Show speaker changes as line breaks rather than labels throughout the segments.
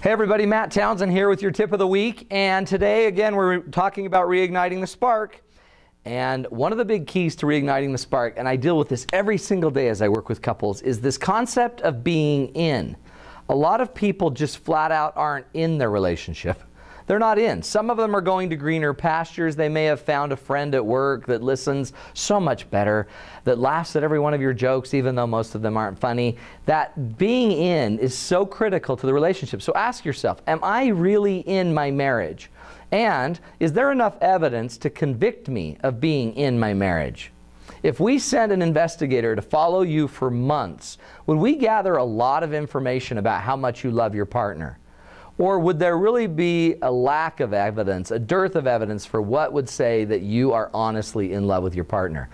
Hey everybody, Matt Townsend here with your tip of the week, and today again we're talking about reigniting the spark. And one of the big keys to reigniting the spark, and I deal with this every single day as I work with couples, is this concept of being in. A lot of people just flat out aren't in their relationship. They're not in. Some of them are going to greener pastures. They may have found a friend at work that listens so much better, that laughs at every one of your jokes, even though most of them aren't funny. That being in is so critical to the relationship. So ask yourself, am I really in my marriage? And is there enough evidence to convict me of being in my marriage? If we sent an investigator to follow you for months, would we gather a lot of information about how much you love your partner? Or would there really be a lack of evidence, a dearth of evidence for what would say that you are honestly in love with your partner?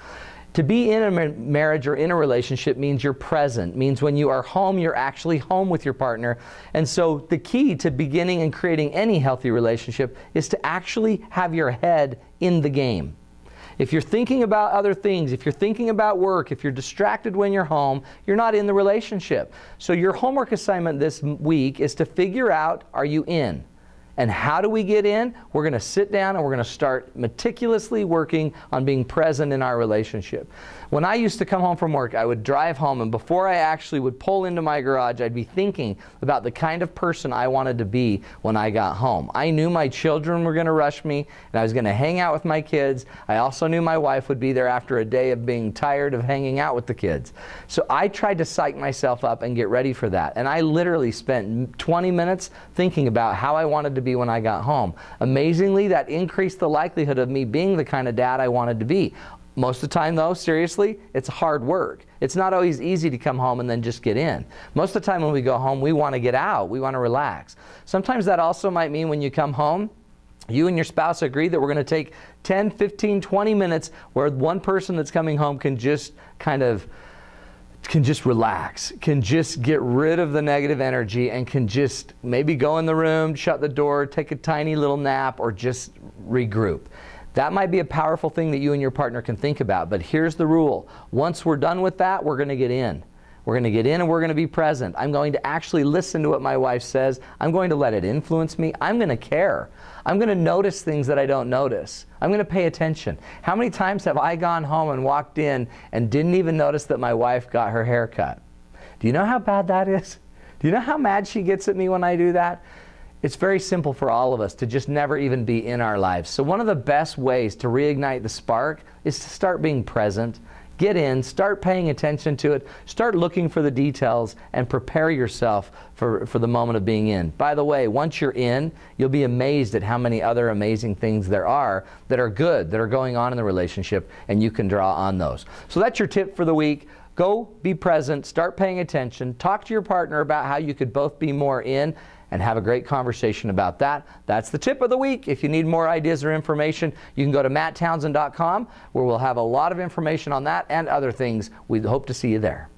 To be in a marriage or in a relationship means you're present, means when you are home, you're actually home with your partner. And so the key to beginning and creating any healthy relationship is to actually have your head in the game. If you're thinking about other things, if you're thinking about work, if you're distracted when you're home, you're not in the relationship. So your homework assignment this week is to figure out, are you in? And how do we get in? We're going to sit down and we're going to start meticulously working on being present in our relationship. When I used to come home from work, I would drive home, and before I actually would pull into my garage, I'd be thinking about the kind of person I wanted to be when I got home. I knew my children were going to rush me, and I was going to hang out with my kids. I also knew my wife would be there after a day of being tired of hanging out with the kids. So I tried to psych myself up and get ready for that. And I literally spent 20 minutes thinking about how I wanted to be when I got home. Amazingly, that increased the likelihood of me being the kind of dad I wanted to be. Most of the time, though, seriously, it's hard work. It's not always easy to come home and then just get in. Most of the time when we go home, we want to get out. We want to relax. Sometimes that also might mean when you come home, you and your spouse agree that we're going to take 10, 15, 20 minutes where one person that's coming home can just relax, can just get rid of the negative energy, and can just maybe go in the room, shut the door, take a tiny little nap, or just regroup. That might be a powerful thing that you and your partner can think about, but here's the rule. Once we're done with that, we're going to get in. We're going to get in and we're going to be present. I'm going to actually listen to what my wife says. I'm going to let it influence me. I'm going to care. I'm going to notice things that I don't notice. I'm going to pay attention. How many times have I gone home and walked in and didn't even notice that my wife got her hair cut? Do you know how bad that is? Do you know how mad she gets at me when I do that? It's very simple for all of us to just never even be in our lives. So one of the best ways to reignite the spark is to start being present. Get in, start paying attention to it, start looking for the details, and prepare yourself for the moment of being in. By the way, once you're in, you'll be amazed at how many other amazing things there are that are good, that are going on in the relationship, and you can draw on those. So that's your tip for the week. Go be present, start paying attention, talk to your partner about how you could both be more in, and have a great conversation about that. That's the tip of the week. If you need more ideas or information, you can go to matttownsend.com, where we'll have a lot of information on that and other things. We hope to see you there.